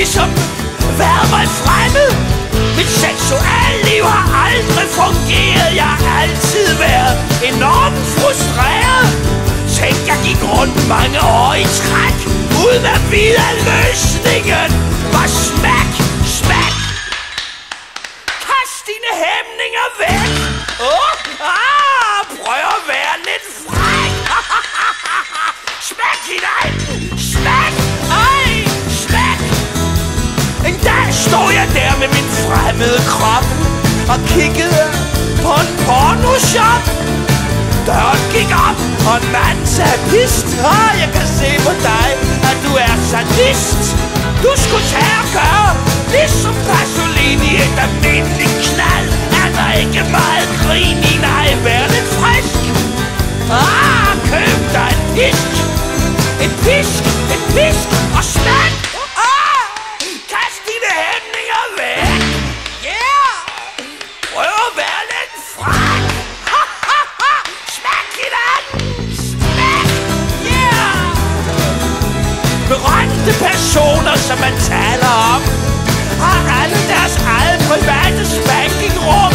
ligesom været mig fremmed. Mit seksualliv har aldrig fungeret. Jeg har altid været enormt frustreret. Tænk, jeg gik rundt mange år i træk, uden at vide, at løsningen var smæk, smæk. Kast dine hæmninger væk. Prøv at være lidt fræk. Smæk hinanden. Smæk. Smæk. En dag stod jeg der med min fremmede krop og kiggede på en pornoshop. Døren gik op, og en mand sagde pist. Jeg kan se på dig, at du er sadist. Du skulle tage og gøre ligesom Pasolini. Et almindeligt knald er der ikke meget grin i. Nej, vær lidt frisk. Køb dig en pisk. En pisk, en pisk og smæk. Kast dine hæmninger væk. Yeah! Prøv at være lidt fræk. Smæk hinanden. Smæk. Yeah! Berømte personer, som man taler om, har alle deres eget private spanking-rum.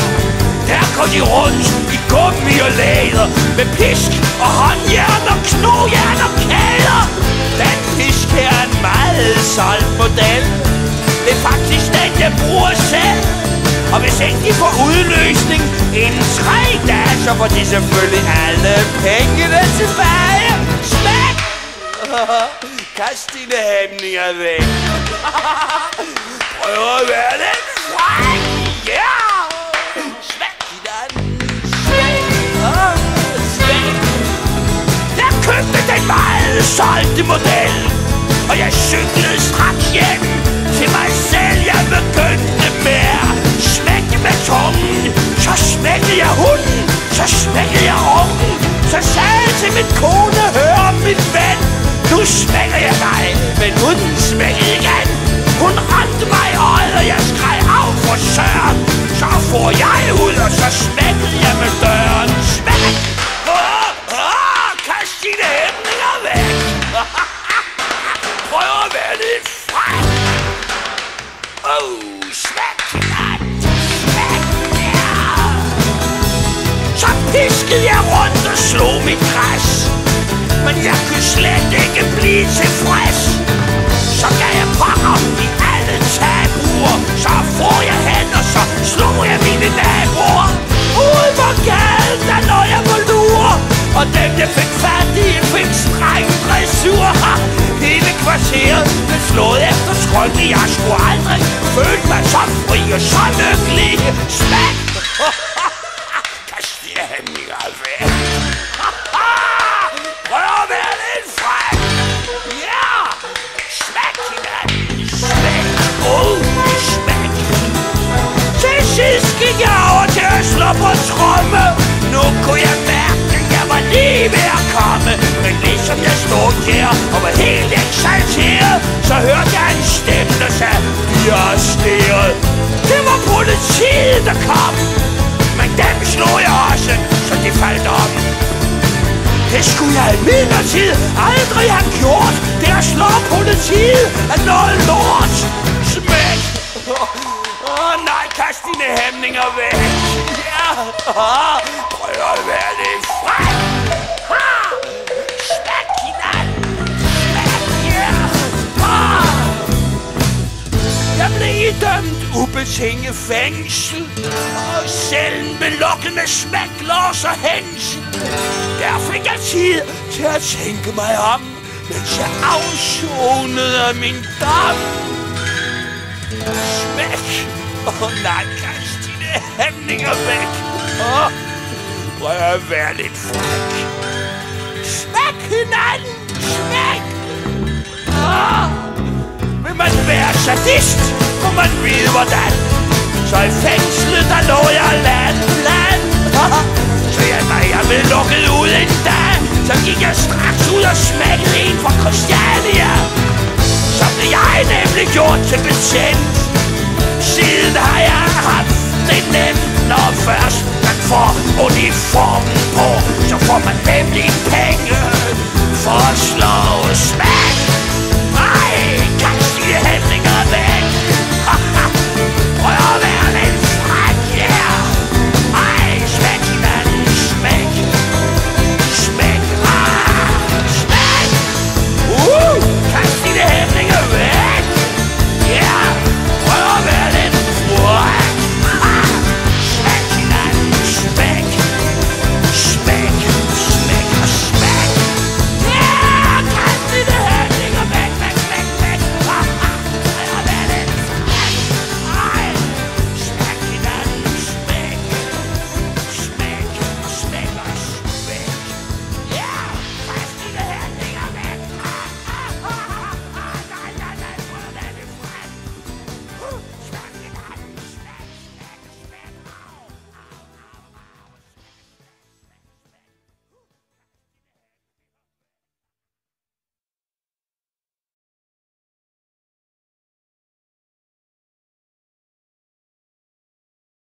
Der går de rundt i gummi og læder, med pisk og håndjern og knogjern og kæder. Den pisk her er en meget solgt model. Det er faktisk den, jeg bruger selv. Og hvis ikke de får udløsning inden 3 dage, så får de selvfølgelig alle pengene tilbage. Smæk! Kast dine hæmninger væk. Prøv at være lidt fræk. Yeah! Smæk hinanden. Smæk. Smæk. Jeg købte den meget solgte model, og jeg cyklede straks hjem til mig selv. Jeg begyndte med at smække med tungen. Så smækkede jeg hunden. Så smækkede jeg ungen. Så sagde jeg til min kone, hør min ven, nu smækker jeg dig. Men hunden smækkede igen. Hun rendte mig i øjet, og jeg skreg af for søren. Så får jeg ud, og så smækkede jeg med døren. Smæk! Kast dine hæmninger væk. Prøv at være lidt fræk. Smæk hinanden. Smæk, yeah. Så piskede jeg rundt og slog mit græs, men jeg kunne slet ikke blive tilfreds. Så gav jeg pokker i alle tabuer. Så får jeg hen, og så slog jeg mine naboer. Ude på gaden, der lå jeg på lure, og dem jeg fik fat i, fik streng dressur. Hele kvarteret blev slået efter skrønke. Jeg skulle aldrig føle mig så fri og så lykkelig. Smæk! Kast dine hæmninger væk. Prøv at være lidt fræk. Ja! Smæk hinanden. Smæk. Smæk. Til sidst gik jeg over til at slå på tromme. Nu kunne jeg mærke, at jeg var lige ved at komme. Men ligesom jeg stod der og var helt exalteret, så hørte jeg en stemme, der sagde, de er arresteret. Det var politiet, der kom. Men dem slog jeg også, så de faldt om. Det skulle jeg imidlertid aldrig have gjort. Det at slå politiet er noget lort. Smæk! Nej, kast dine hæmninger væk. Ja. Prøv at være lidt fræk. Smæk hinanden. Smæk, ja. Jeg blev idømt ubetinget fængsel, og cellen blev lukket med smæklås og hængsel. Der fik jeg tid til at tænke mig om, mens jeg afsonede min dom. Smæk! Nej, kast dine hæmninger væk. Prøv at være lidt fræk. Smæk hinanden! Smæk! Vil man være sadist, må man vide hvordan. Så i fængslet, der lå jeg land. Så jeg blev lukket ud en dag. Så gik jeg straks ud og smækkede en fra Christiania. Så blev jeg nemlig gjort til betjent. Siden har jeg haft det nemt, når først man får uniformen på. Så får man nemlig penge.